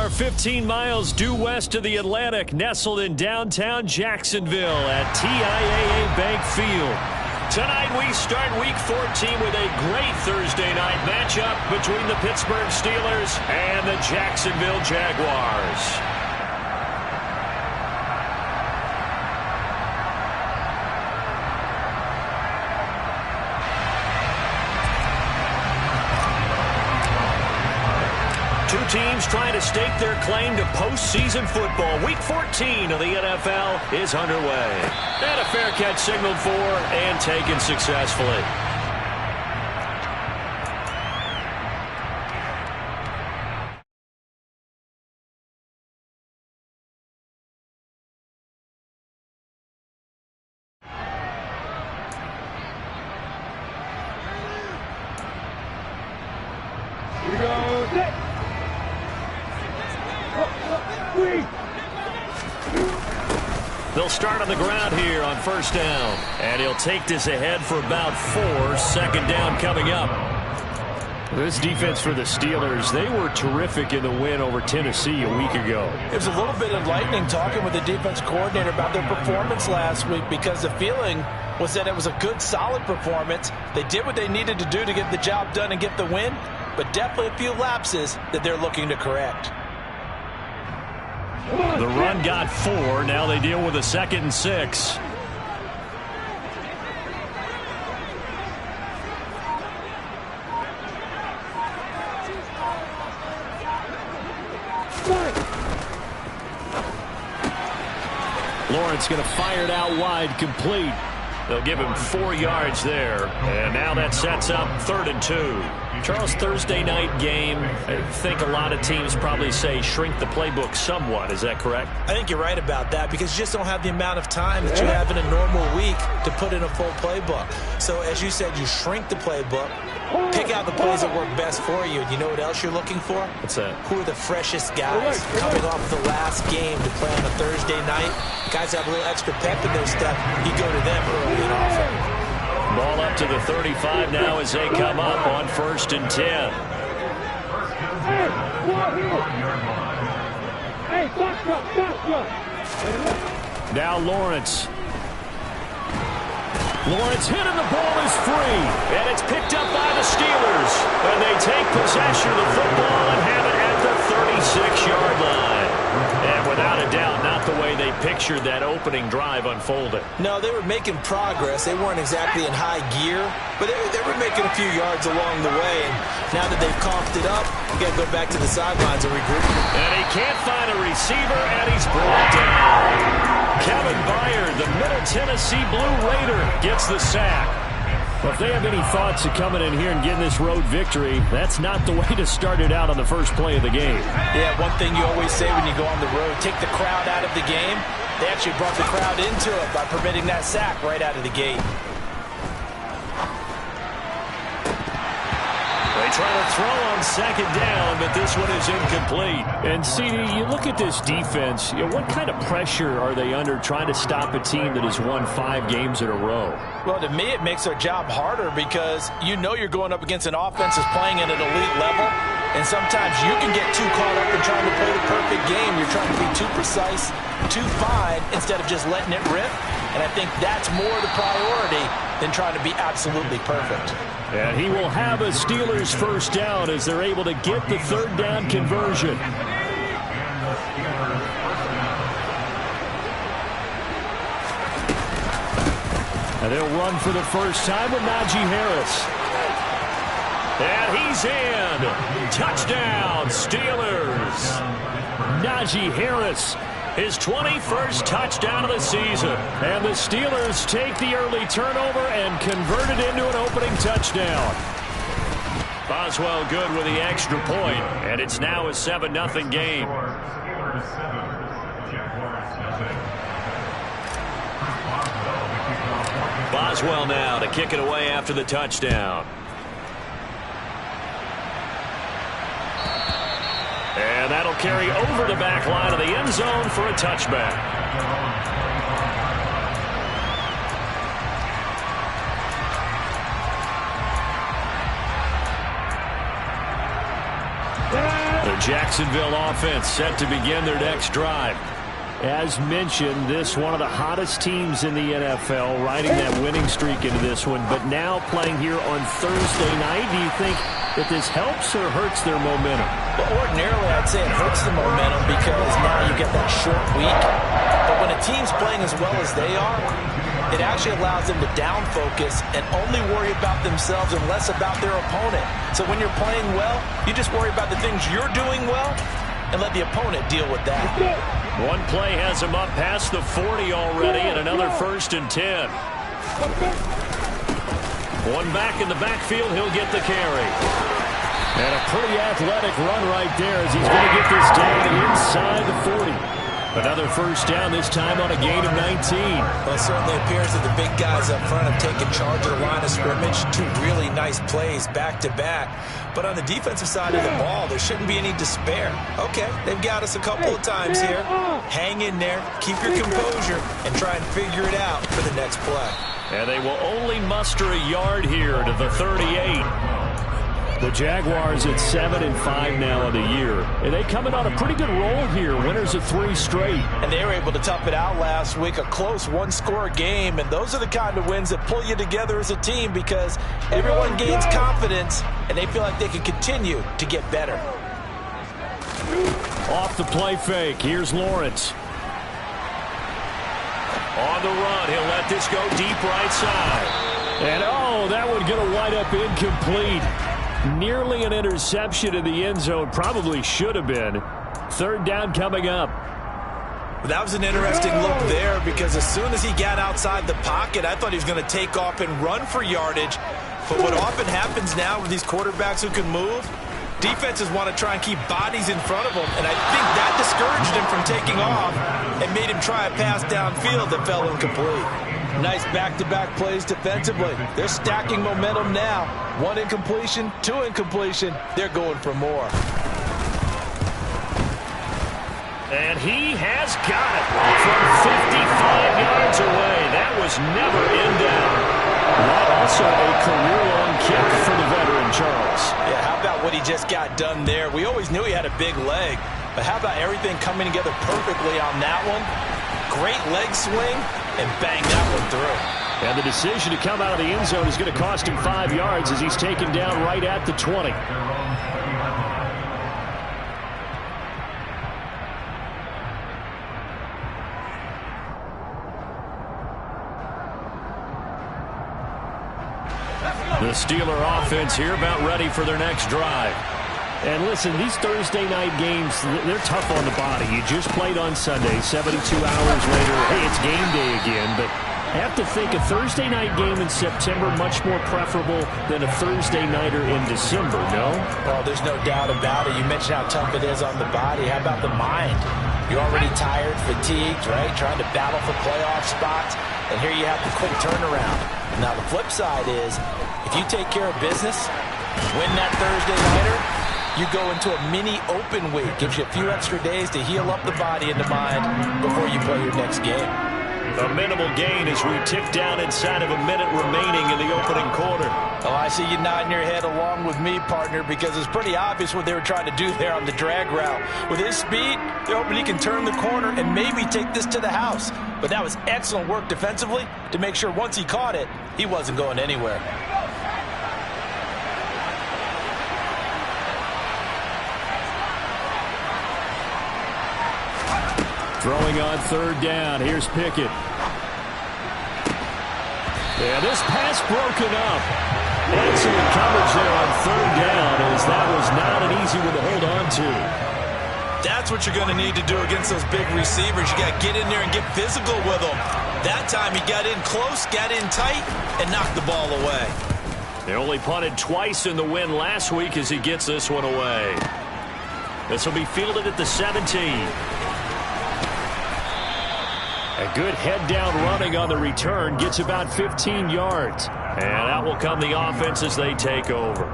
are 15 miles due west of the Atlantic, nestled in downtown Jacksonville at TIAA Bank Field. Tonight we start Week 14 with a great Thursday night matchup between the Pittsburgh Steelers and the Jacksonville Jaguars. Two teams trying to stake their claim to postseason football. Week 14 of the NFL is underway. And a fair catch signaled for and taken successfully. Here we go. Set. They'll start on the ground here on first down. And he'll take this ahead for about 4. Second down coming up. This defense for the Steelers, they were terrific in the win over Tennessee a week ago. It was a little bit enlightening talking with the defense coordinator about their performance last week, because the feeling was that it was a good, solid performance. They did what they needed to do to get the job done and get the win, but definitely a few lapses that they're looking to correct. The run got 4. Now they deal with a 2nd and 6. Lawrence going to fire it out wide, complete. They'll give him 4 yards there. And now that sets up 3rd and 2. Charles, Thursday night game, I think a lot of teams probably say shrink the playbook somewhat. Is that correct? I think you're right about that, because you just don't have the amount of time that you have in a normal week to put in a full playbook. So as you said, you shrink the playbook, pick out the plays that work best for you. And you know what else you're looking for? What's that? Who are the freshest guys coming off the last game to play on a Thursday night? Guys have a little extra pep in their step. You go to them early and often. Ball up to the 35 now as they come up on 1st and 10. Now Lawrence. Lawrence hit and the ball is free. And it's picked up by the Steelers. And they take possession of the football and have it at the 36-yard line. And without a doubt, not the way they pictured that opening drive unfolded. No, they were making progress. They weren't exactly in high gear, but they were making a few yards along the way. And now that they've coughed it up, you got to go back to the sidelines and regroup. And he can't find a receiver, and he's brought down. Kevin Byard, the Middle Tennessee Blue Raider, gets the sack. Well, if they have any thoughts of coming in here and getting this road victory, that's not the way to start it out on the first play of the game. Yeah, one thing you always say when you go on the road, take the crowd out of the game. They actually brought the crowd into it by permitting that sack right out of the gate. They try to throw on 2nd down, but this one is incomplete. And, CD, you look at this defense, what kind of pressure are they under trying to stop a team that has won 5 games in a row? Well, to me, it makes their job harder, because you know you're going up against an offense that's playing at an elite level, and sometimes you can get too caught up in trying to play the perfect game. You're trying to be too precise, too fine, instead of just letting it rip. And I think that's more the priority than trying to be absolutely perfect. And he will have a Steelers first down as they're able to get the 3rd down conversion. And they'll run for the first time with Najee Harris. And he's in. Touchdown, Steelers. Najee Harris, his 21st touchdown of the season. And the Steelers take the early turnover and convert it into an opening touchdown. Boswell good with the extra point, and it's now a 7-0 game. Boswell now to kick it away after the touchdown. And that'll carry over the back line of the end zone for a touchback. The Jacksonville offense set to begin their next drive. As mentioned, this one of the hottest teams in the NFL, riding that winning streak into this one, but now playing here on Thursday night. Do you think that this helps or hurts their momentum? Well, ordinarily, I'd say it hurts the momentum because now you get that short week. But when a team's playing as well as they are, it actually allows them to down focus and only worry about themselves and less about their opponent. So when you're playing well, you just worry about the things you're doing well and let the opponent deal with that. One play has him up past the 40 already, and another 1st and 10. One back in the backfield, he'll get the carry. And a pretty athletic run right there as he's going to get this down inside the 40. Another 1st down, this time on a gain of 19. Well, it certainly appears that the big guys up front have taken charge of the line of scrimmage. 2 really nice plays back-to-back. But on the defensive side of the ball, there shouldn't be any despair. Okay, they've got us a couple of times here. Hang in there, keep your composure, and try and figure it out for the next play. And they will only muster a yard here to the 38. The Jaguars at 7-5 now in the year. And they coming on a pretty good roll here. Winners of 3 straight. And they were able to tough it out last week. A close one-score game. And those are the kind of wins that pull you together as a team because everyone gains confidence and they feel like they can continue to get better. Off the play fake. Here's Lawrence. On the run. He'll let this go deep right side. And oh, that one going to wind up incomplete. Nearly an interception in the end zone. Probably should have been. 3rd down coming up. That was an interesting look there because as soon as he got outside the pocket, I thought he was going to take off and run for yardage. But what often happens now with these quarterbacks who can move, defenses want to try and keep bodies in front of them. And I think that discouraged him from taking off and made him try a pass downfield that fell incomplete. Nice back-to-back plays defensively. They're stacking momentum now. 1 incompletion, 2 incompletion. They're going for more. And he has got it from 55 yards away. That was never in down. That also a career-long kick for the veteran, Charles. Yeah, how about what he just got done there? We always knew he had a big leg, but how about everything coming together perfectly on that one? Great leg swing, and bang that one through. And the decision to come out of the end zone is going to cost him 5 yards as he's taken down right at the 20. The Steeler offense here about ready for their next drive. And listen, these Thursday night games, they're tough on the body. You just played on Sunday, 72 hours later, hey, it's game day again. But I have to think a Thursday night game in September much more preferable than a Thursday nighter in December, no? Well, there's no doubt about it. You mentioned how tough it is on the body. How about the mind? You're already tired, fatigued, right? Trying to battle for playoff spots. And here you have the quick turnaround. Now, the flip side is, if you take care of business, win that Thursday nighter, you go into a mini open week. Gives you a few extra days to heal up the body and the mind before you play your next game. A minimal gain as we tick down inside of a minute remaining in the opening quarter. Oh, I see you nodding your head along with me, partner, because it's pretty obvious what they were trying to do there on the drag route. With his speed, they're hoping he can turn the corner and maybe take this to the house. But that was excellent work defensively to make sure once he caught it, he wasn't going anywhere. Throwing on 3rd down. Here's Pickett. Yeah, this pass broken up. Excellent coverage there on 3rd down as that was not an easy one to hold on to. That's what you're going to need to do against those big receivers. You got to get in there and get physical with them. That time he got in close, got in tight, and knocked the ball away. They only punted twice in the win last week as he gets this one away. This will be fielded at the 17. A good head-down running on the return. Gets about 15 yards. And out will come the offense as they take over.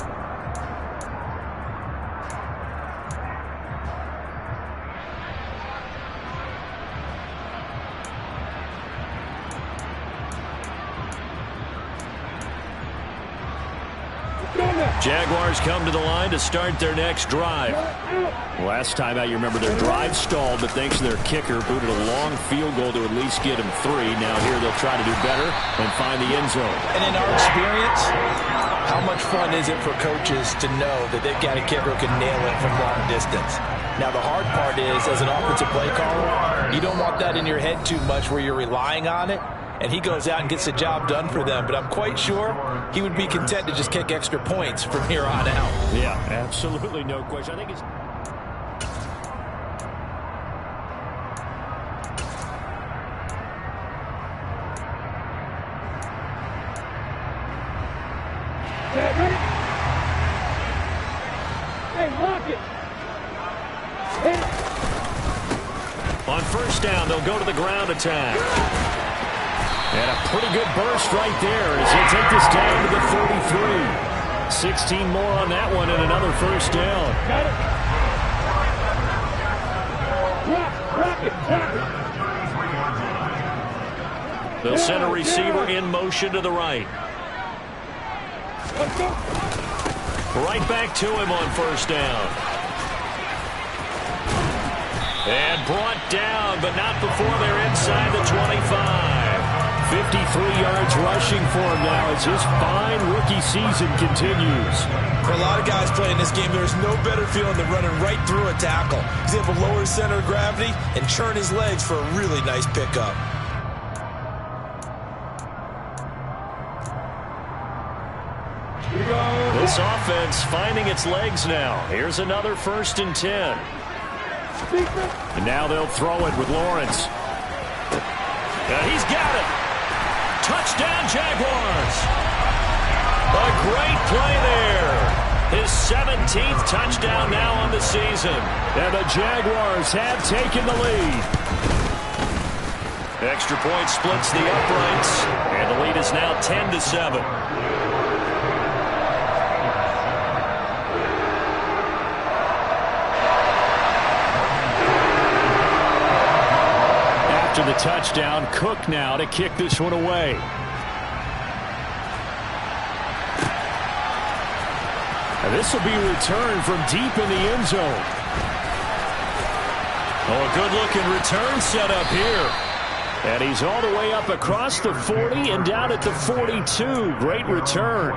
Jaguars come to the line to start their next drive. Last time out, you remember their drive stalled, but thanks to their kicker, booted a long field goal to at least get him 3. Now here they'll try to do better and find the end zone. And in our experience, how much fun is it for coaches to know that they've got a kicker who can nail it from long distance? Now, the hard part is, as an offensive play caller, you don't want that in your head too much where you're relying on it. And he goes out and gets the job done for them. But I'm quite sure he would be content to just kick extra points from here on out. Yeah, absolutely no question. I think it's... Hey, lock it. Hit it. On first down, they'll go to the ground attack. And a pretty good burst right there as he'll take this down to the 33. 16 more on that one and another first down. Got it. Rock it. They'll send a receiver in motion to the right. Let's go. Right back to him on first down. And brought down, but not before they're inside the 25. 53 yards rushing for him now as his fine rookie season continues. For a lot of guys playing this game, there's no better feeling than running right through a tackle. He's able to lower his center of gravity and churn his legs for a really nice pickup. This offense finding its legs now. Here's another 1st and 10. And now they'll throw it with Lawrence. He's got it. Touchdown, Jaguars. A great play there. His 17th touchdown now on the season. And the Jaguars have taken the lead. Extra point splits the uprights. And the lead is now 10-7. The touchdown. Cook now to kick this one away. And this will be returned from deep in the end zone. Oh, a good-looking return set up here. And he's all the way up across the 40 and down at the 42. Great return.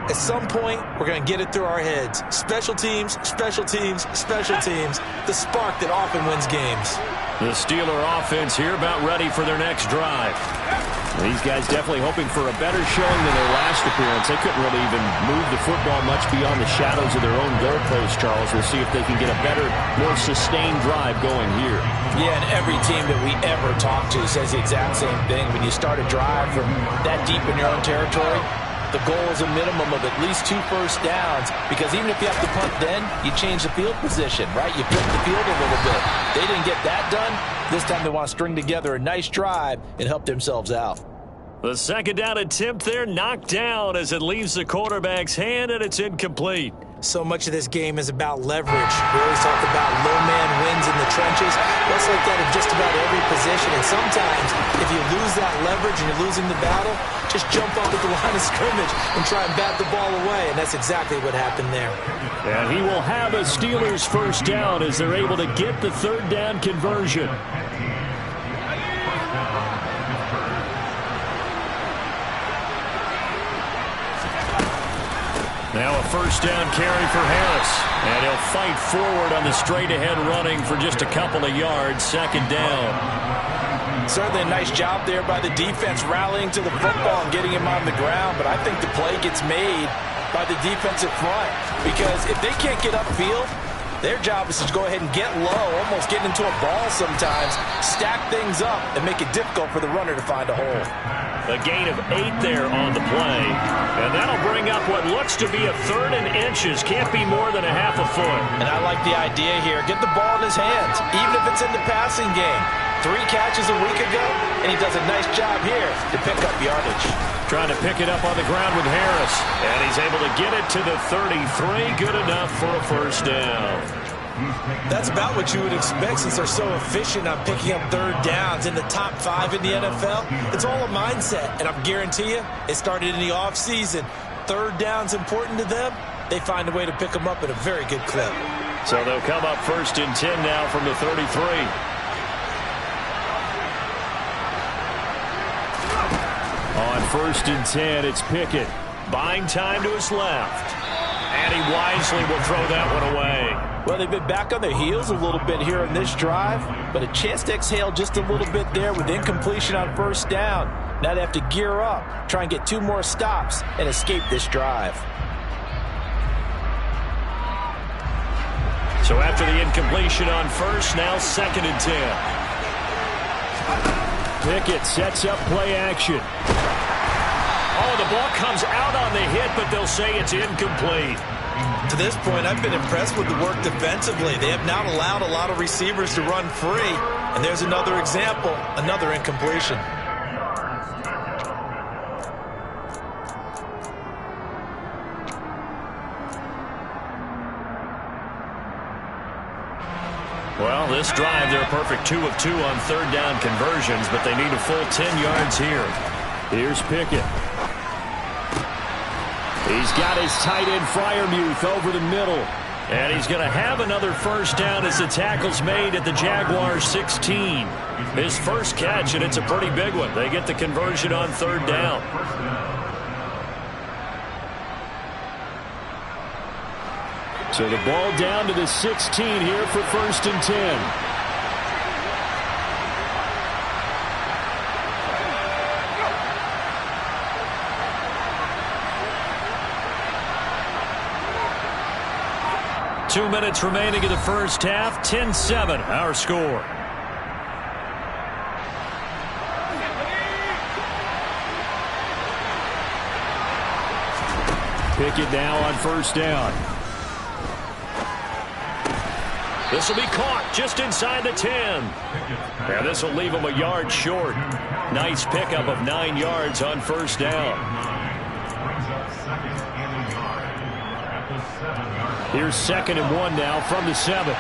At some point, we're going to get it through our heads. Special teams, special teams, special teams. The spark that often wins games. The Steeler offense here about ready for their next drive. These guys definitely hoping for a better showing than their last appearance. They couldn't really even move the football much beyond the shadows of their own goalpost, Charles. We'll see if they can get a better, more sustained drive going here. Yeah, and every team that we ever talk to says the exact same thing. When you start a drive from that deep in your own territory, the goal is a minimum of at least 2 first downs, because even if you have to punt then, you change the field position, right? You flip the field a little bit. They didn't get that done. This time they want to string together a nice drive and help themselves out. The second down attempt there knocked down as it leaves the quarterback's hand, and it's incomplete. So much of this game is about leverage. We always talk about low man wins in the trenches. That's like that in just about every position. And sometimes, if you lose that leverage and you're losing the battle, just jump up at the line of scrimmage and try and bat the ball away. And that's exactly what happened there. And he will have a Steelers first down as they're able to get the third down conversion. Now a first down carry for Harris. And he'll fight forward on the straight-ahead running for just a couple of yards. Second down. Certainly a nice job there by the defense rallying to the football and getting him on the ground. But I think the play gets made by the defensive front. Because if they can't get upfield, their job is to go ahead and get low, almost get into a ball sometimes, stack things up, and make it difficult for the runner to find a hole. A gain of 8 there on the play. And that'll bring up what looks to be a 3rd and inches. Can't be more than a half a foot. And I like the idea here. Get the ball in his hands, even if it's in the passing game. 3 catches a week ago, and he does a nice job here to pick up yardage. Trying to pick it up on the ground with Harris. And he's able to get it to the 33. Good enough for a first down. That's about what you would expect since they're so efficient on picking up third downs in the top 5 in the NFL. It's all a mindset, and I guarantee you it started in the offseason. third down's important to them, they find a way to pick them up at a very good clip. So they'll come up 1st and 10 now from the 33. On 1st and 10, it's Pickett. Buying time to his left. And he wisely will throw that one away. Well, they've been back on their heels a little bit here in this drive, but a chance to exhale just a little bit there with incompletion on 1st down. Now they have to gear up, try and get 2 more stops, and escape this drive. So after the incompletion on 1st, now 2nd and 10. Pickett sets up play action. Oh, the ball comes out on the hit, but they'll say it's incomplete. To this point, I've been impressed with the work defensively. They have not allowed a lot of receivers to run free. And there's another example, another incompletion. Well, this drive, they're a perfect 2 of 2 on 3rd down conversions, but they need a full 10 yards here. Here's Pickett. He's got his tight end Freiermuth over the middle. And he's going to have another 1st down as the tackle's made at the Jaguars 16. His first catch, and it's a pretty big one. They get the conversion on 3rd down. So the ball down to the 16 here for 1st and 10. 2 minutes remaining in the first half. 10-7, our score. Pickett now on 1st down. This will be caught just inside the 10. And this will leave him a yard short. Nice pickup of 9 yards on 1st down. Here's 2nd and 1 now from the 7.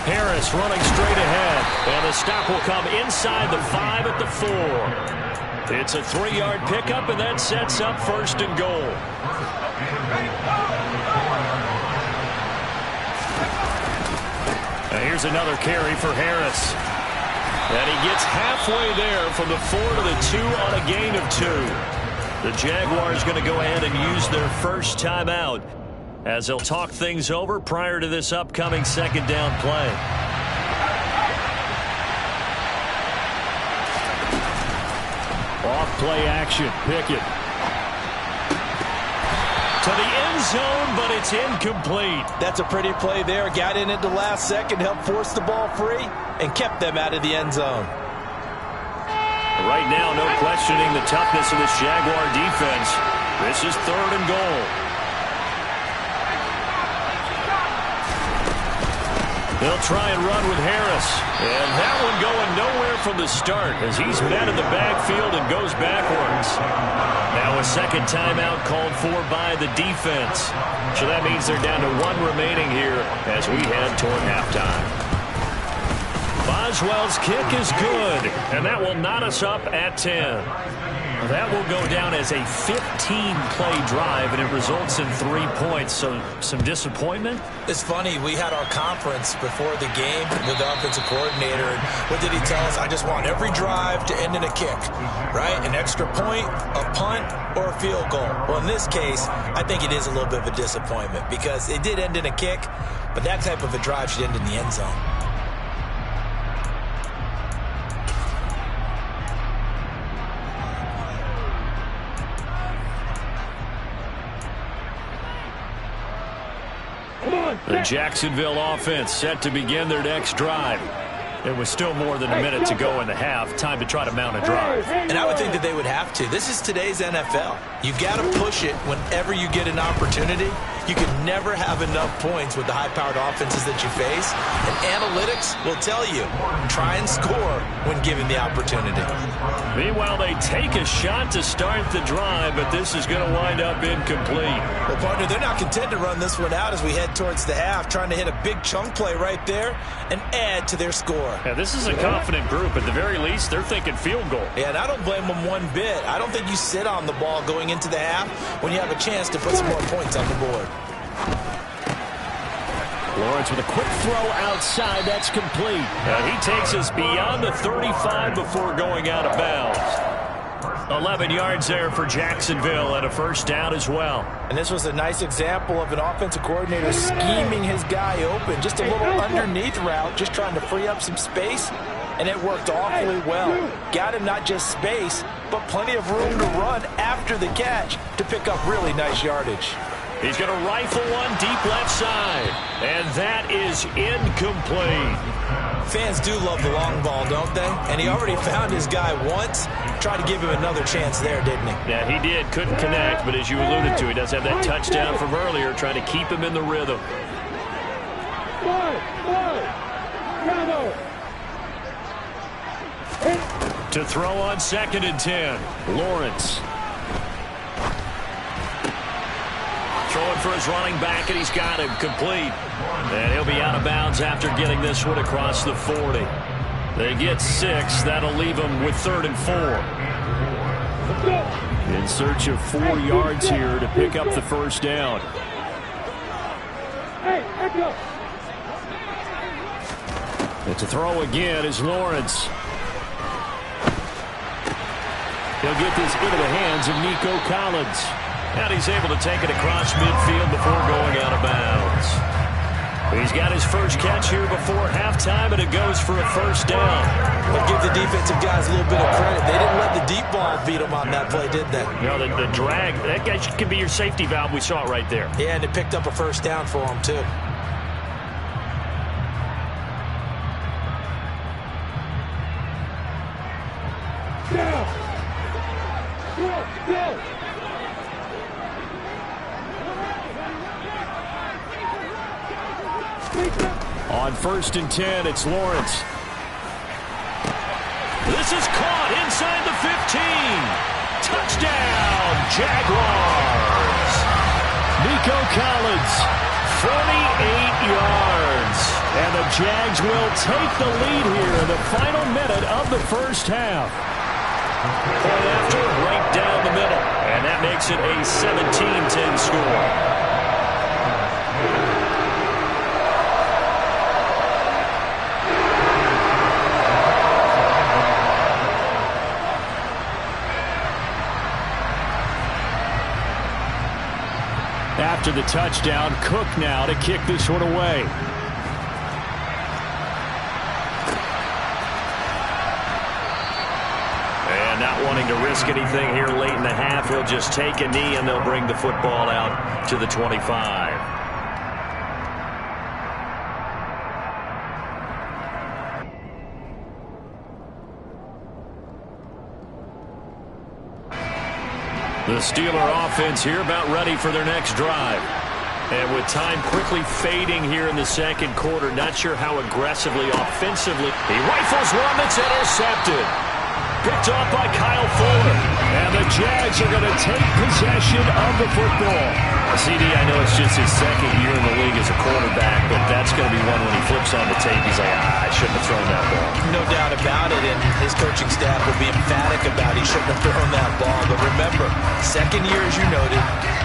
Harris running straight ahead. And the stop will come inside the 5 at the 4. It's a 3-yard pickup, and that sets up 1st and goal. Now here's another carry for Harris. And he gets halfway there from the 4 to the 2 on a gain of 2. The Jaguars going to go ahead and use their first timeout as they'll talk things over prior to this upcoming 2nd down play. Off play action. Pickett. To the end zone, but it's incomplete. That's a pretty play there. Got in at the last second, helped force the ball free, and kept them out of the end zone. Right now, no questioning the toughness of this Jaguar defense. This is 3rd and goal. They'll try and run with Harris. And that one going nowhere from the start as he's met in the backfield and goes backwards. Now a 2nd timeout called for by the defense. So that means they're down to 1 remaining here as we head toward halftime. Boswell's kick is good, and that will knot us up at 10. That will go down as a 15-play drive, and it results in 3 points. So some disappointment? It's funny. We had our conference before the game with the offensive coordinator. And what did he tell us? I just want every drive to end in a kick, right? An extra point, a punt, or a field goal. Well, in this case, I think it is a little bit of a disappointment because it did end in a kick, but that type of a drive should end in the end zone. The Jacksonville offense set to begin their next drive. It was still more than a minute to go in the half. Time to try to mount a drive. And I would think that they would have to. This is today's NFL. You've got to push it whenever you get an opportunity. You can never have enough points with the high-powered offenses that you face. And analytics will tell you, try and score when given the opportunity. Meanwhile, they take a shot to start the drive, but this is going to wind up incomplete. Well, partner, they're not content to run this one out as we head towards the half, trying to hit a big chunk play right there and add to their score. Yeah, this is a confident group. At the very least, they're thinking field goal. Yeah, and I don't blame them one bit. I don't think you sit on the ball going into the half when you have a chance to put some more points on the board. Lawrence with a quick throw outside. That's complete. He takes us beyond the 35 before going out of bounds. 11 yards there for Jacksonville and a first down as well. And this was a nice example of an offensive coordinator scheming his guy open. Just a little underneath route, just trying to free up some space, and it worked awfully well. Got him not just space, but plenty of room to run after the catch to pick up really nice yardage. He's going to rifle one deep left side, and that is incomplete. Fans do love the long ball, don't they? And he already found his guy once. Tried to give him another chance there, didn't he? Yeah, he did. Couldn't connect, but as you alluded to, he does have that touchdown from earlier, trying to keep him in the rhythm. To throw on 2nd and 10, Lawrence. Throwing for his running back, and he's got him complete. And he'll be out of bounds after getting this one across the 40. They get 6. That'll leave them with 3rd and 4. In search of 4 yards here to pick up the first down. And to throw again is Lawrence. He'll get this into the hands of Nico Collins. And he's able to take it across midfield before going out of bounds. He's got his first catch here before halftime, and it goes for a first down. But give the defensive guys a little bit of credit. They didn't let the deep ball beat them on that play, did they? No, the drag, that guy could be your safety valve. We saw it right there. Yeah, and it picked up a first down for him, too. On 1st and 10, it's Lawrence. This is caught inside the 15. Touchdown, Jaguars. Nico Collins, 48 yards. And the Jags will take the lead here in the final minute of the first half. Point after, right down the middle. And that makes it a 17-10 score. After the touchdown, Cook now to kick this one away. And not wanting to risk anything here late in the half, he'll just take a knee and they'll bring the football out to the 25. The Steeler offense here about ready for their next drive. And with time quickly fading here in the second quarter, not sure how aggressively, offensively. He rifles one that's intercepted. Picked off by Kyle Fuller. And the Jags are going to take possession of the football. CD, I know it's just his second year in the league as a quarterback, but that's going to be one when he flips on the tape. He's like, I shouldn't have thrown that ball. No doubt about it, and his coaching staff will be emphatic about he shouldn't have thrown that ball. But remember, second year, as you noted,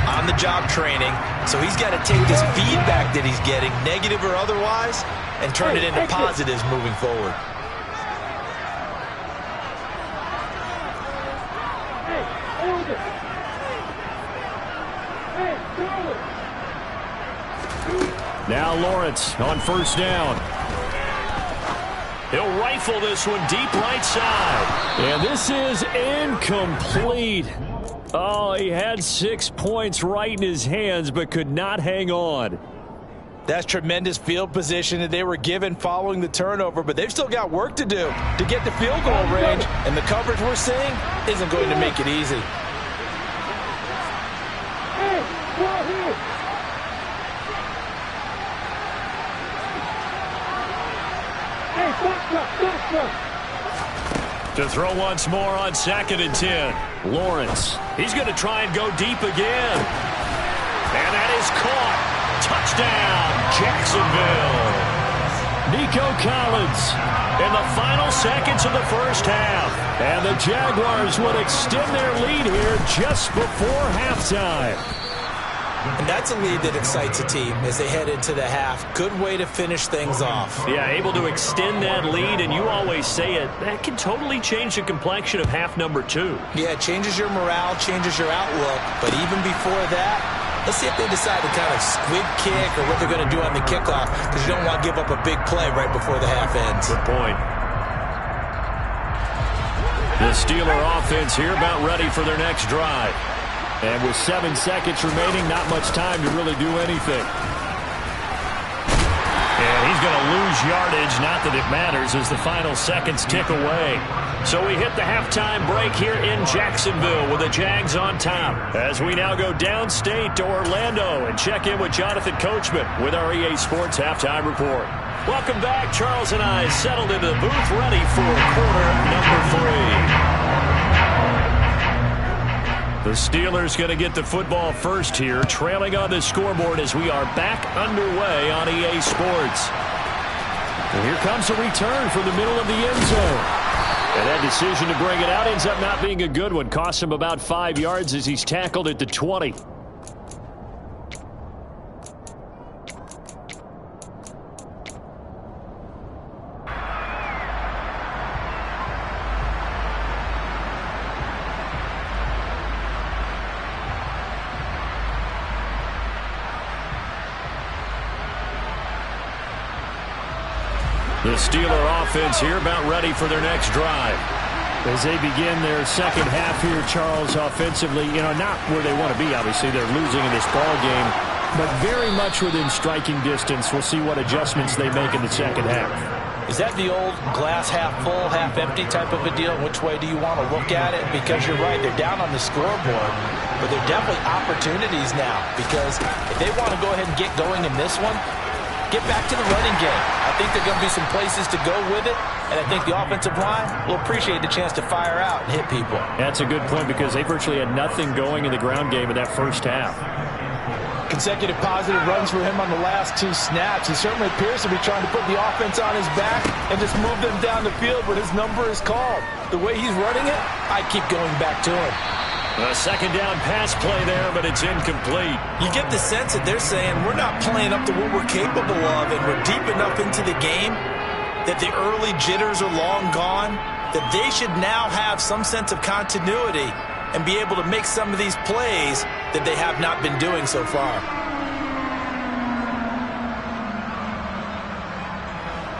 on-the-job training, so he's got to take this feedback that he's getting, negative or otherwise, and turn it into positives moving forward. Now Lawrence on first down. He'll rifle this one deep right side. And this is incomplete. Oh, he had 6 points right in his hands, but could not hang on. That's tremendous field position that they were given following the turnover, but they've still got work to do to get the field goal range, and the coverage we're seeing isn't going to make it easy. To throw once more on 2nd and 10. Lawrence. He's going to try and go deep again. And that is caught. Touchdown, Jacksonville. Nico Collins in the final seconds of the first half. And the Jaguars would extend their lead here just before halftime. And that's a lead that excites a team as they head into the half. Good way to finish things off. Yeah, able to extend that lead, and you always say it, that can totally change the complexion of half number 2. Yeah, it changes your morale, changes your outlook. But even before that, let's see if they decide to kind of squib kick or what they're going to do on the kickoff, because you don't want to give up a big play right before the half ends. Good point. The Steeler offense here about ready for their next drive. And with 7 seconds remaining, not much time to really do anything. And he's going to lose yardage, not that it matters, as the final seconds tick away. So we hit the halftime break here in Jacksonville with the Jags on top. As we now go downstate to Orlando and check in with Jonathan Coachman with our EA Sports Halftime Report. Welcome back. Charles and I settled into the booth ready for quarter number 3. The Steelers going to get the football first here, trailing on the scoreboard as we are back underway on EA Sports. And here comes a return from the middle of the end zone. And that decision to bring it out ends up not being a good one. Costs him about 5 yards as he's tackled at the 20. The Steeler offense here about ready for their next drive. As they begin their second half here, Charles, offensively, not where they want to be, obviously. They're losing in this ball game, but very much within striking distance. We'll see what adjustments they make in the second half. Is that the old glass half full, half empty type of a deal? Which way do you want to look at it? Because you're right, they're down on the scoreboard, but they're definitely opportunities now, because if they want to go ahead and get going in this one, get back to the running game. I think there are going to be some places to go with it, and I think the offensive line will appreciate the chance to fire out and hit people. That's a good point, because they virtually had nothing going in the ground game in that first half. Consecutive positive runs for him on the last 2 snaps. He certainly appears to be trying to put the offense on his back and just move them down the field when his number is called. The way he's running it, I keep going back to him. A second down pass play there, but it's incomplete. You get the sense that they're saying we're not playing up to what we're capable of, and we're deep enough into the game that the early jitters are long gone, that they should now have some sense of continuity and be able to make some of these plays that they have not been doing so far.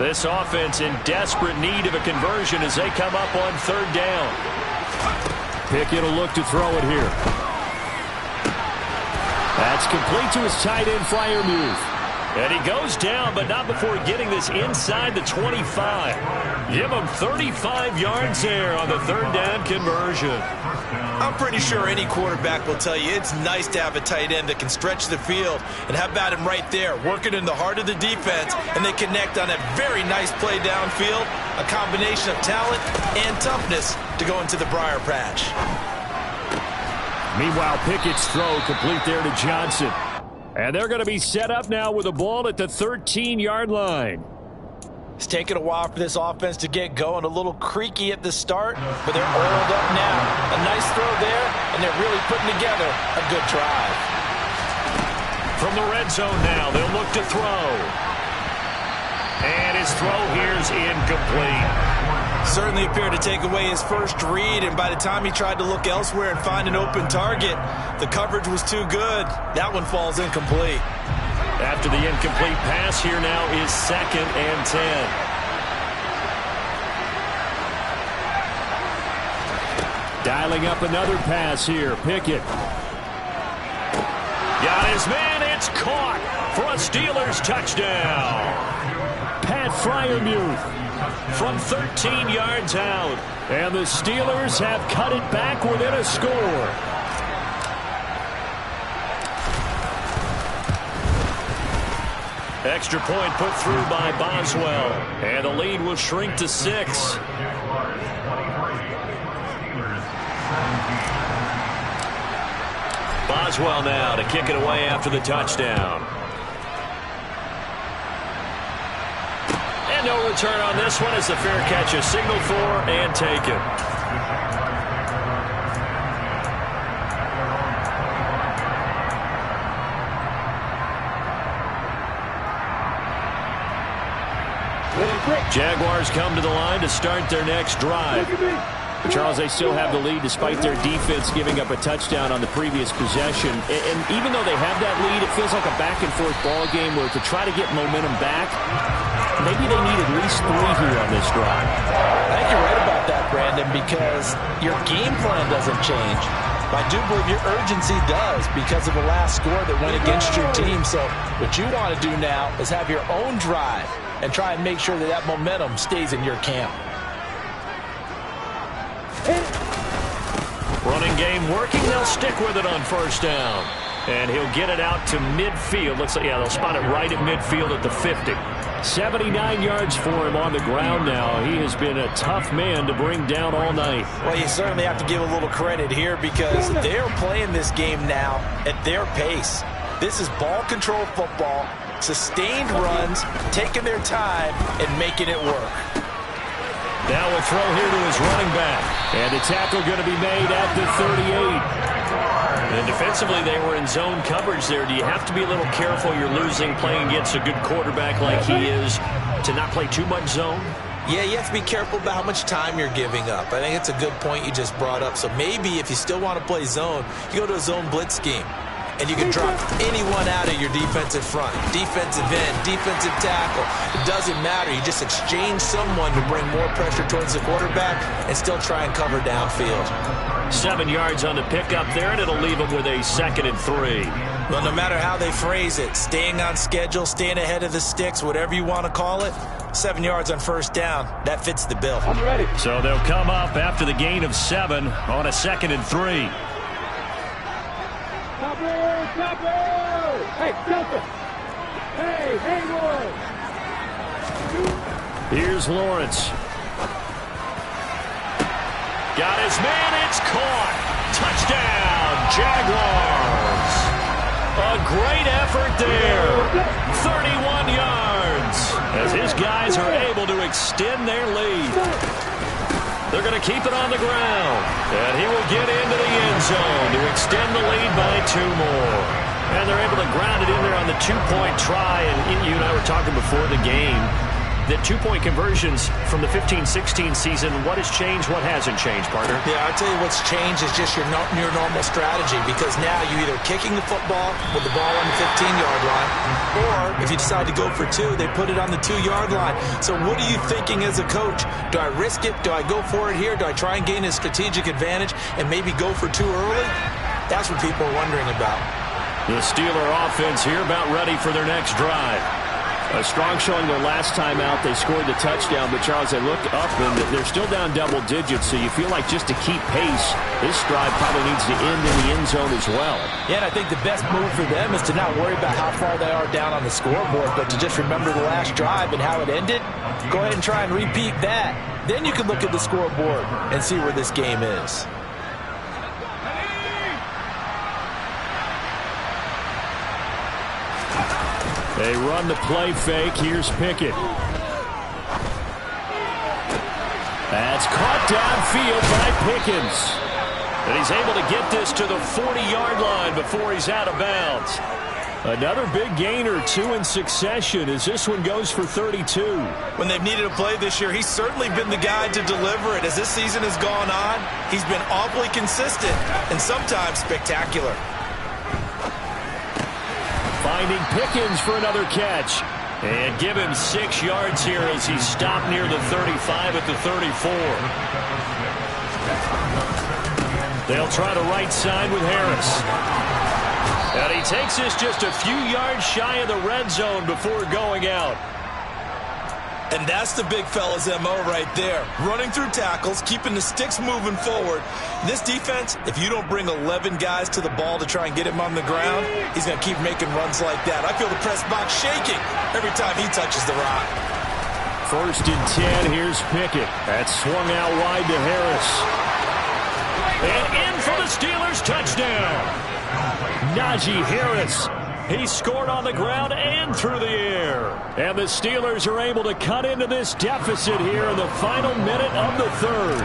This offense in desperate need of a conversion as they come up on 3rd down. Pickett will look to throw it here. That's complete to his tight end, Freiermuth. And he goes down, but not before getting this inside the 25. Give him 35 yards there on the 3rd down conversion. I'm pretty sure any quarterback will tell you it's nice to have a tight end that can stretch the field. And how about him right there, working in the heart of the defense, and they connect on a very nice play downfield, a combination of talent and toughness to go into the briar patch. Meanwhile, Pickett's throw complete there to Johnson. And they're going to be set up now with a ball at the 13-yard line. It's taken a while for this offense to get going. A little creaky at the start, but they're oiled up now. A nice throw there, and they're really putting together a good drive. From the red zone now, they'll look to throw. And his throw here is incomplete. Certainly appeared to take away his first read, and by the time he tried to look elsewhere and find an open target, the coverage was too good. That one falls incomplete. After the incomplete pass, here now is 2nd and 10. Dialing up another pass here. Pickett. Got his man. It's caught for a Steelers touchdown. Pat Freiermuth from 13 yards out. And the Steelers have cut it back within a score. Extra point put through by Boswell. And the lead will shrink to 6. Boswell now to kick it away after the touchdown. And no return on this one as the fair catch is signaled for and taken. Jaguars come to the line to start their next drive. But Charles, they still have the lead despite their defense giving up a touchdown on the previous possession. And even though they have that lead, it feels like a back-and-forth ball game where to try to get momentum back, maybe they need at least 3 here on this drive. I think you're right about that, Brandon, because your game plan doesn't change. I do believe your urgency does because of the last score that went against your team. So what you want to do now is have your own drive and try and make sure that that momentum stays in your camp. Running game working. They'll stick with it on first down. And he'll get it out to midfield. Looks like, yeah, they'll spot it right at midfield at the 50. 79 yards for him on the ground now. He has been a tough man to bring down all night. Well, you certainly have to give a little credit here because they're playing this game now at their pace. This is ball control football, sustained runs, taking their time, and making it work. Now a throw here to his running back. And the tackle going to be made at the 38. And defensively, they were in zone coverage there. Do you have to be a little careful? You're losing, playing against a good quarterback like he is, to not play too much zone? Yeah, you have to be careful about how much time you're giving up. I think it's a good point you just brought up. So maybe if you still want to play zone, you go to a zone blitz scheme. And you can drop anyone out of your defensive front. Defensive end, defensive tackle. It doesn't matter. You just exchange someone to bring more pressure towards the quarterback and still try and cover downfield. 7 yards on the pickup there, and it'll leave them with a 2nd and 3. Well, no matter how they phrase it, staying on schedule, staying ahead of the sticks, whatever you want to call it, 7 yards on first down, that fits the bill. I'm ready. So they'll come up after the gain of 7 on a 2nd and 3. Hey, Delta! Hey, Hayward! Here's Lawrence. Got his man, it's caught. Touchdown, Jaguars. A great effort there. 31 yards as his guys are able to extend their lead. They're going to keep it on the ground. And he will get into the end zone to extend the lead by 2 more. And they're able to ground it in there on the 2-point try. And you and I were talking before the game that 2-point conversions from the 15-16 season, what has changed, what hasn't changed, partner? Yeah, I'll tell you what's changed is just your normal strategy, because now you're either kicking the football with the ball on the 15-yard line, or if you decide to go for 2, they put it on the 2-yard line. So what are you thinking as a coach? Do I risk it? Do I go for it here? Do I try and gain a strategic advantage and maybe go for 2 early? That's what people are wondering about. The Steeler offense here about ready for their next drive. A strong showing their last time out. They scored the touchdown, but Charles, they look up and they're still down double digits, so you feel like just to keep pace, this drive probably needs to end in the end zone as well. Yeah, and I think the best move for them is to not worry about how far they are down on the scoreboard, but to just remember the last drive and how it ended. Go ahead and try and repeat that. Then you can look at the scoreboard and see where this game is. They run the play fake. Here's Pickett. That's caught downfield by Pickens. And he's able to get this to the 40-yard line before he's out of bounds. Another big gain or 2 in succession as this one goes for 32. When they've needed a play this year, he's certainly been the guy to deliver it. As this season has gone on, he's been awfully consistent and sometimes spectacular. Finding Pickens for another catch. And give him 6 yards here as he stopped near the 35 at the 34. They'll try to right side with Harris. And he takes this just a few yards shy of the red zone before going out. And that's the big fella's MO right there. Running through tackles, keeping the sticks moving forward. This defense, if you don't bring 11 guys to the ball to try and get him on the ground, he's going to keep making runs like that. I feel the press box shaking every time he touches the rock. 1st and 10, here's Pickett. That's swung out wide to Harris. And in for the Steelers touchdown. Najee Harris. He scored on the ground and through the air. And the Steelers are able to cut into this deficit here in the final minute of the 3rd.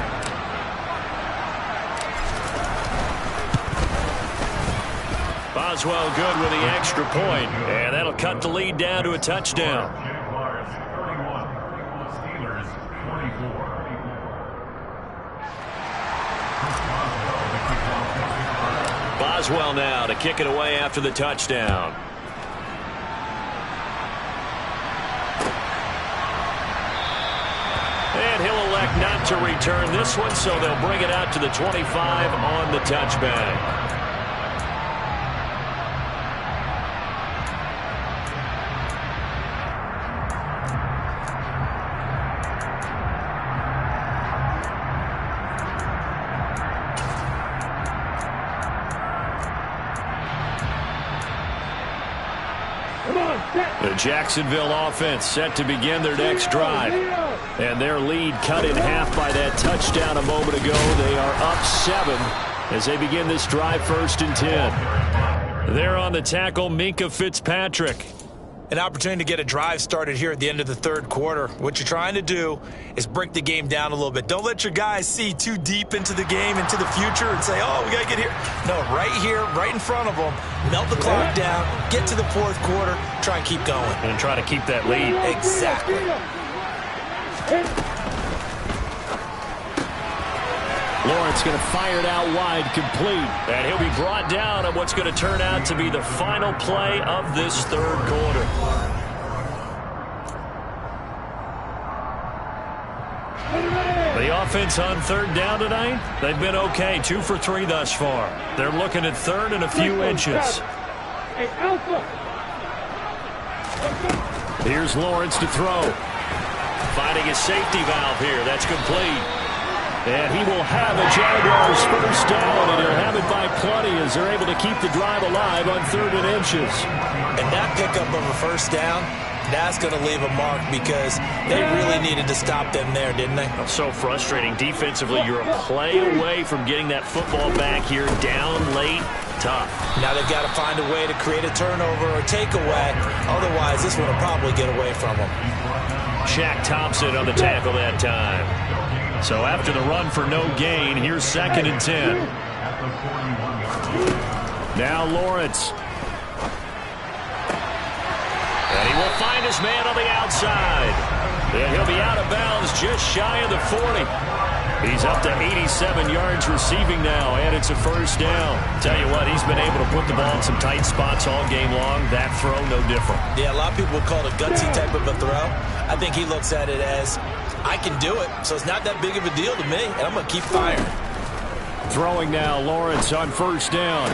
Boswell good with the extra point, and that'll cut the lead down to a touchdown. Boswell now to kick it away after the touchdown. And he'll elect not to return this one, so they'll bring it out to the 25 on the touchback. The Jacksonville offense set to begin their next drive. And their lead cut in half by that touchdown a moment ago. They are up 7 as they begin this drive 1st and 10. They're on the tackle, Minkah Fitzpatrick. An opportunity to get a drive started here at the end of the 3rd quarter. What you're trying to do is break the game down a little bit. Don't let your guys see too deep into the game, into the future, and say, oh, we got to get here. No, right here, right in front of them, melt the clock down, get to the 4th quarter, try and keep going. And try to keep that lead. Exactly. Lawrence going to fire it out wide, complete. And he'll be brought down on what's going to turn out to be the final play of this 3rd quarter. The offense on 3rd down tonight, they've been okay. 2 for 3 thus far. They're looking at 3rd and a few inches. Here's Lawrence to throw. Finding his safety valve here. That's complete. And he will have a Jaguars 1st down, and he'll have it by plenty as they're able to keep the drive alive on 3rd and inches. And that pickup of a 1st down, that's going to leave a mark because they really needed to stop them there, didn't they? So frustrating defensively. You're a play away from getting that football back here, down late. Tough. Now they've got to find a way to create a turnover or takeaway. Otherwise, this one will probably get away from them. Shaq Thompson on the tackle that time. So after the run for no gain, here's 2nd and 10. Now Lawrence. And he will find his man on the outside. And he'll be out of bounds just shy of the 40. He's up to 87 yards receiving now, and it's a 1st down. Tell you what, he's been able to put the ball in some tight spots all game long. That throw, no different. Yeah, a lot of people would call it a gutsy type of a throw. I think he looks at it as, I can do it, so it's not that big of a deal to me, and I'm going to keep firing. Throwing now, Lawrence on 1st down.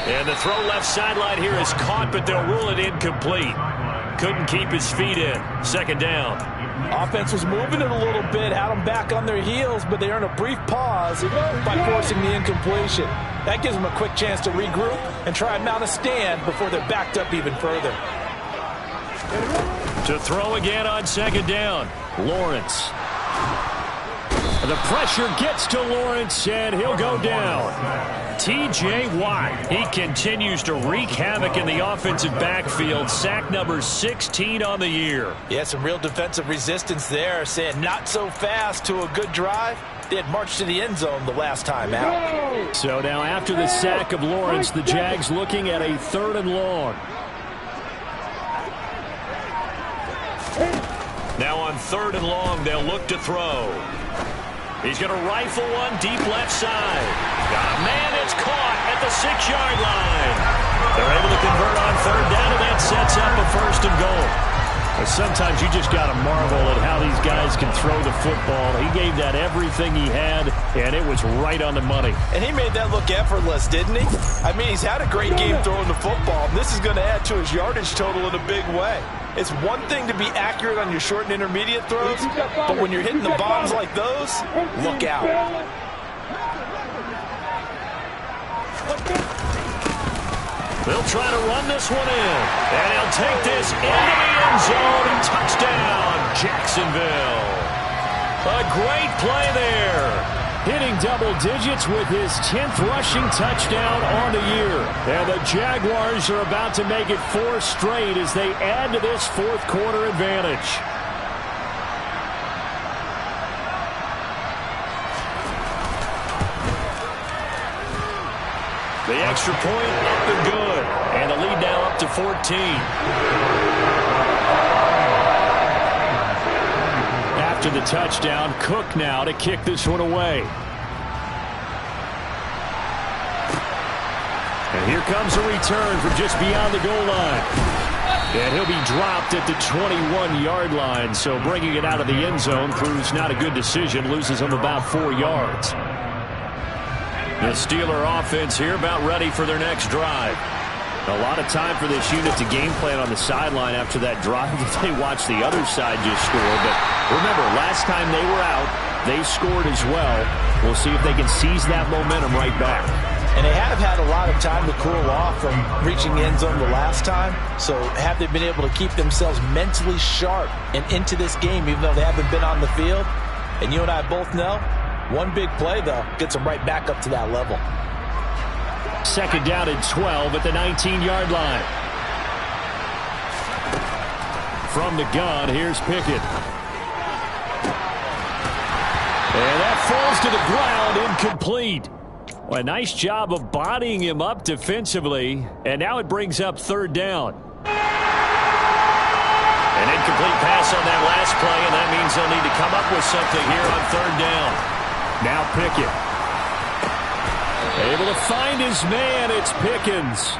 And the throw left sideline here is caught, but they'll rule it incomplete. Couldn't keep his feet in. 2nd down. Offense was moving it a little bit, had them back on their heels, but they earned a brief pause by forcing the incompletion. That gives them a quick chance to regroup and try and mount a stand before they're backed up even further. To throw again on 2nd down, Lawrence. The pressure gets to Lawrence, and he'll go down. T.J. Watt, he continues to wreak havoc in the offensive backfield. Sack number 16 on the year. Yeah, some real defensive resistance there, saying not so fast to a good drive. They had marched to the end zone the last time out. So now after the sack of Lawrence, the Jags looking at a 3rd and long. Now on 3rd and long, they'll look to throw. He's going to rifle one deep left side. Got a man that's caught at the 6-yard line. They're able to convert on 3rd down, and that sets up a 1st and goal. Sometimes you just got to marvel at how these guys can throw the football. He gave that everything he had, and it was right on the money. And he made that look effortless, didn't he? I mean, he's had a great game throwing the football, and this is going to add to his yardage total in a big way. It's one thing to be accurate on your short and intermediate throws, but when you're hitting the bombs like those, look out. They'll try to run this one in, and he'll take this into the end zone. Touchdown, Jacksonville. A great play there. Hitting double digits with his 10th rushing touchdown on the year. And the Jaguars are about to make it 4 straight as they add to this fourth quarter advantage. The extra point up and good. And the lead now up to 14. After the touchdown, Cook now to kick this one away. And here comes a return from just beyond the goal line. And he'll be dropped at the 21-yard line. So bringing it out of the end zone proves not a good decision. Loses him about 4 yards. The Steeler offense here about ready for their next drive. A lot of time for this unit to game plan on the sideline after that drive that they watched the other side just score. But remember, last time they were out, they scored as well. We'll see if they can seize that momentum right back. And they have had a lot of time to cool off from reaching the end zone the last time. So have they been able to keep themselves mentally sharp and into this game even though they haven't been on the field? And you and I both know, one big play, though, gets them right back up to that level. Second down and 12 at the 19-yard line. From the gun, here's Pickett. And that falls to the ground, incomplete. Well, a nice job of bodying him up defensively. And now it brings up third down. An incomplete pass on that last play, and that means they'll need to come up with something here on third down. Now Pickett. Able to find his man. It's Pickens.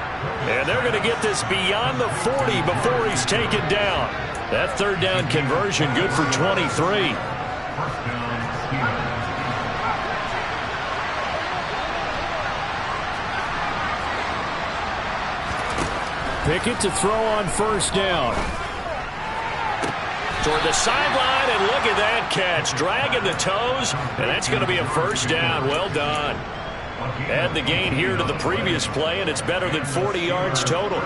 And they're going to get this beyond the 40 before he's taken down. That third down conversion good for 23. Pickett to throw on first down. Toward the sideline, and look at that catch. Dragging the toes, and that's going to be a first down. Well done. Add the gain here to the previous play, and it's better than 40 yards total.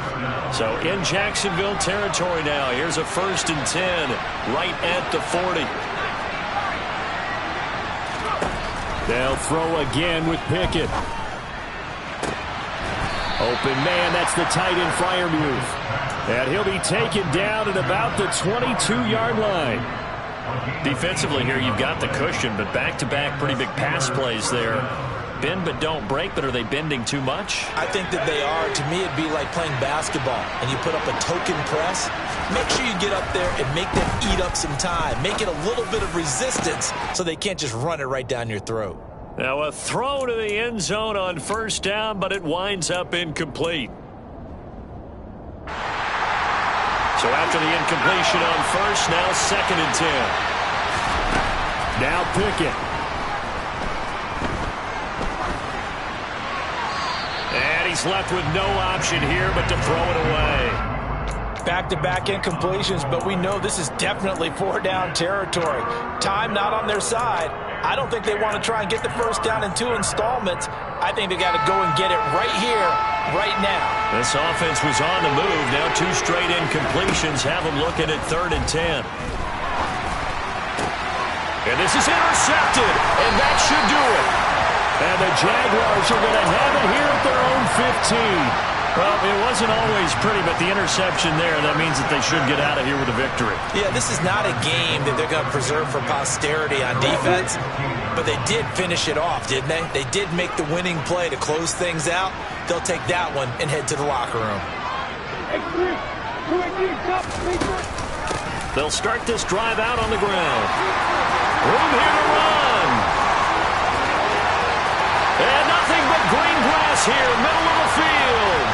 So in Jacksonville territory now. Here's a 1st and 10 right at the 40. They'll throw again with Pickett. Open man, that's the tight end flyer move. And he'll be taken down at about the 22-yard line. Defensively here, you've got the cushion, but back-to-back pretty big pass plays there. Bend but don't break, but are they bending too much? I think that they are. To me, it'd be like playing basketball, and you put up a token press. Make sure you get up there and make them eat up some time. Make it a little bit of resistance so they can't just run it right down your throat. Now a throw to the end zone on first down, but it winds up incomplete. So after the incompletion on first, now 2nd and 10. Now Pickett. And he's left with no option here but to throw it away. Back-to-back incompletions, but we know this is definitely 4-down territory. Time not on their side. I don't think they want to try and get the first down in 2 installments. I think they got to go and get it right here, right now. This offense was on the move. Now 2 straight incompletions have them looking at 3rd and 10. And this is intercepted, and that should do it. And the Jaguars are going to have it here at their own 15. Well, it wasn't always pretty, but the interception there, that means that they should get out of here with a victory. Yeah, this is not a game that they're going to preserve for posterity on defense, but they did finish it off, didn't they? They did make the winning play to close things out. They'll take that one and head to the locker room. They'll start this drive out on the ground. Room here to run. And nothing but green grass here, middle of the field.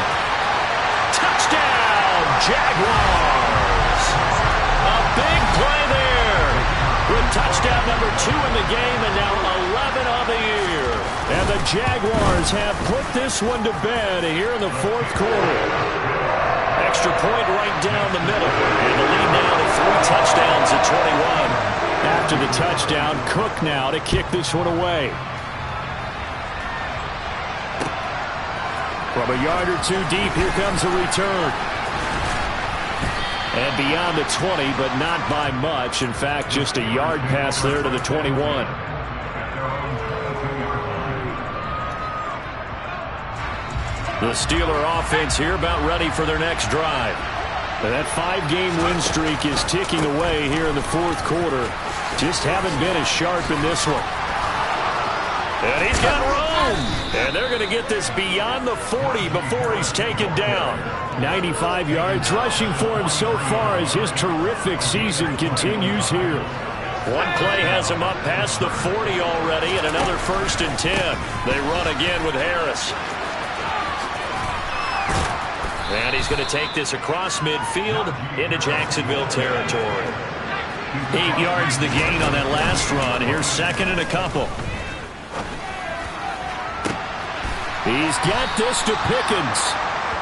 Touchdown, Jaguars. number 2 in the game, and now 11 on the year. And the Jaguars have put this one to bed here in the fourth quarter. Extra point right down the middle. And the lead now to 3 touchdowns at 21. After the touchdown, Cook now to kick this one away. From a yard or 2 deep, here comes a return. And beyond the 20, but not by much. In fact, just a yard pass there to the 21. The Steeler offense here about ready for their next drive. And that 5-game win streak is ticking away here in the fourth quarter. Just haven't been as sharp in this one. And he's got room. And they're going to get this beyond the 40 before he's taken down. 95 yards rushing for him so far as his terrific season continues here. One play has him up past the 40 already, and another 1st and 10. They run again with Harris. And he's going to take this across midfield into Jacksonville territory. 8 yards the gain on that last run. Here's 2nd and a couple. He's got this to Pickens.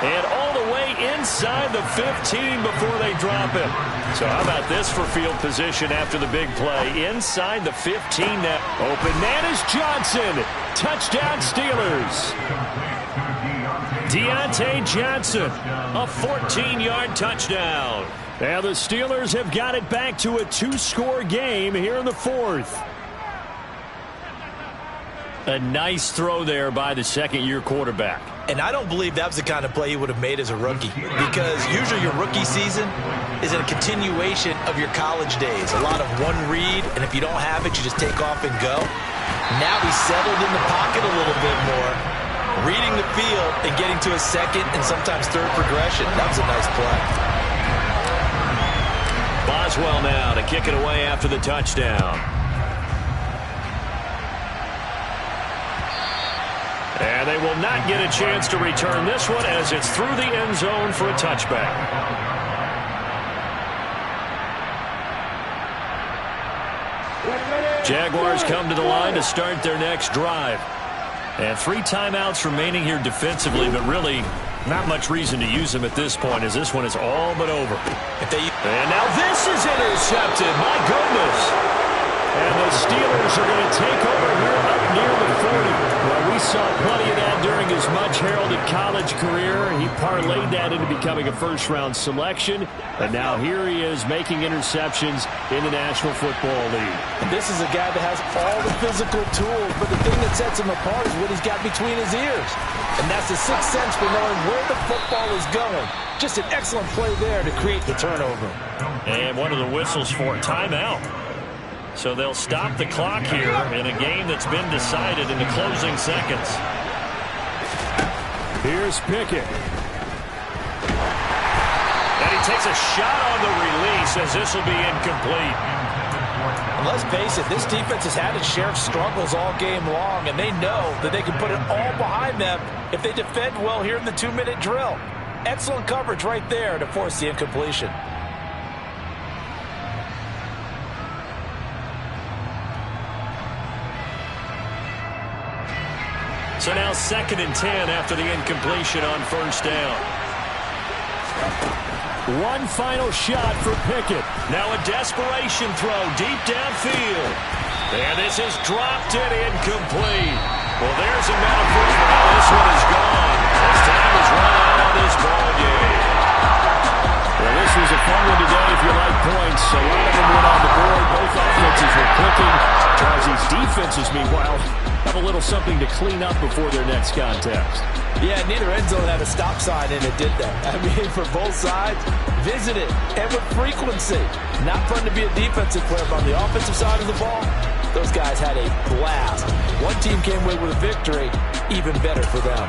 And all the way inside the 15 before they drop him. So how about this for field position after the big play? Inside the 15 now. Open man is Johnson. Touchdown Steelers. Deontay Johnson, a 14-yard touchdown. And the Steelers have got it back to a 2-score game here in the fourth. A nice throw there by the second-year quarterback. And I don't believe that was the kind of play he would have made as a rookie, because usually your rookie season is a continuation of your college days. A lot of one read, and if you don't have it, you just take off and go. Now he's settled in the pocket a little bit more, reading the field and getting to a second and sometimes third progression. That was a nice play. Boswell now to kick it away after the touchdown. And they will not get a chance to return this one as it's through the end zone for a touchback. Jaguars come to the line to start their next drive. And 3 timeouts remaining here defensively, but really not much reason to use them at this point as this one is all but over. And now this is intercepted. My goodness. And the Steelers are going to take over here up near the 40. Well, we saw plenty of that during his much-heralded college career. He parlayed that into becoming a first-round selection. And now here he is making interceptions in the National Football League. And this is a guy that has all the physical tools, but the thing that sets him apart is what he's got between his ears. And that's the sixth sense for knowing where the football is going. Just an excellent play there to create the turnover. And one of the whistles for a timeout. So they'll stop the clock here in a game that's been decided in the closing seconds. Here's Pickett. And he takes a shot on the release as this will be incomplete. And let's face it, this defense has had its share of struggles all game long, and they know that they can put it all behind them if they defend well here in the 2-minute drill. Excellent coverage right there to force the incompletion. So now 2nd and 10 after the incompletion on first down. One final shot for Pickett. Now a desperation throw deep downfield. And this is dropped and incomplete. Well, there's a metaphor for how this one is gone. As time is run out on this ball game. Well, this was a fun one today if you like points. A lot of them went on the board. Both offenses were clicking. Chargie's defenses, meanwhile, have a little something to clean up before their next contest. Yeah, neither end zone had a stop sign, and it did that. I mean, for both sides, visit it, and with frequency. Not fun to be a defensive player, but on the offensive side of the ball, those guys had a blast. One team came away with a victory, even better for them.